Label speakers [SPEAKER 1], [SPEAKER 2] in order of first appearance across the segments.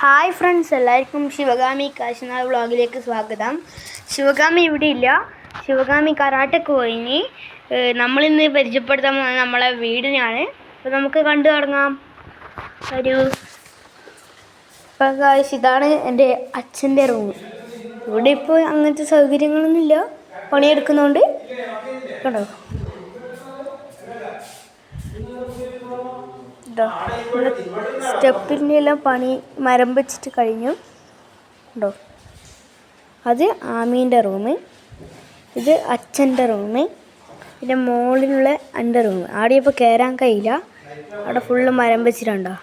[SPEAKER 1] Hi friends, എല്ലാവർക്കും ശിവഗാമി കാശിനാഥ് വ്ളോഗിലേക്ക് സ്വാഗതം. ശിവഗാമി ഇവിടെ ഇല്ല. ശിവഗാമി കരാട്ടക്ക് പോയിനി. നമ്മളിന്ന് പരിചയപ്പെടുത്താൻ പോകുന്നത് നമ്മളെ വീടിനാണ്. അപ്പോൾ നമുക്ക് കണ്ടു തുടങ്ങാം. ഒരു ഇതാണ് എൻ്റെ അച്ഛൻ്റെ റൂം. ഇവിടെ ഇപ്പോൾ അങ്ങനത്തെ സൗകര്യങ്ങളൊന്നുമില്ല, പണിയെടുക്കുന്നതുകൊണ്ട്. കണ്ടോ, സ്റ്റെപ്പിൻ്റെ എല്ലാം പണി മരം വെച്ചിട്ട് കഴിഞ്ഞു. ഉണ്ടോ, അത് ആമീൻ്റെ റൂം, ഇത് അച്ഛൻ്റെ റൂം, പിന്നെ മുകളിലുള്ള എൻ്റെ റൂം. അവിടെ ഇപ്പോൾ കയറാൻ കഴിയില്ല, അവിടെ ഫുള്ള് മരം വെച്ചിട്ടുണ്ടോ.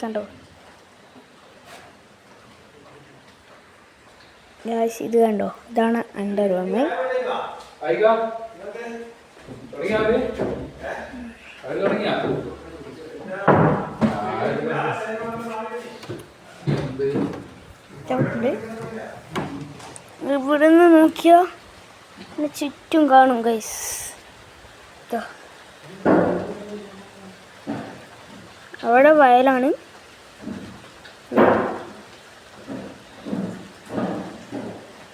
[SPEAKER 1] കണ്ടോ, ഇത് കണ്ടോ, ഇതാണ് എൻ്റെ റൂം. ഇവിടെ നിന്ന് നോക്കിയോ ചുറ്റും കാണും ഗൈസ്. അവിടെ വയലാണ്.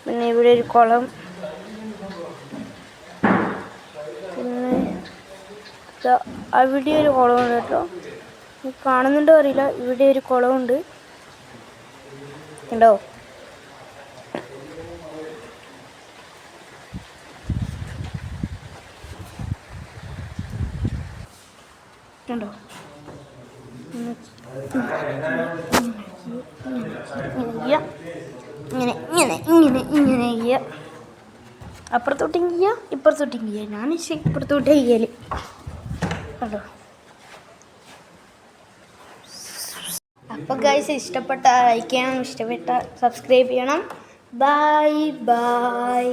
[SPEAKER 1] പിന്നെ ഇവിടെ ഒരു കുളം, പിന്നെ അവിടെ ഒരു കുളമുണ്ട് കേട്ടോ. കാണുന്നുണ്ടോ അറിയില്ല, ഇവിടെ ഒരു കുളമുണ്ട്. കണ്ടോ, കണ്ടോ, ഇങ്ങനെ ഇങ്ങനെ ഇങ്ങനെ ഇങ്ങനെ ചെയ്യുക. അപ്പുറത്തോട്ടും ചെയ്യുക, ഇപ്പുറത്തോട്ടും ചെയ്യുക. ഞാൻ ഇപ്പുറത്തോട്ട് ചെയ്യല്. കണ്ടോ. അപ്പോൾ ഗൈസ്, ഇഷ്ടപ്പെട്ട ലൈക്ക് ചെയ്യണം, ഇഷ്ടപ്പെട്ട സബ്സ്ക്രൈബ് ചെയ്യണം. Bye bye.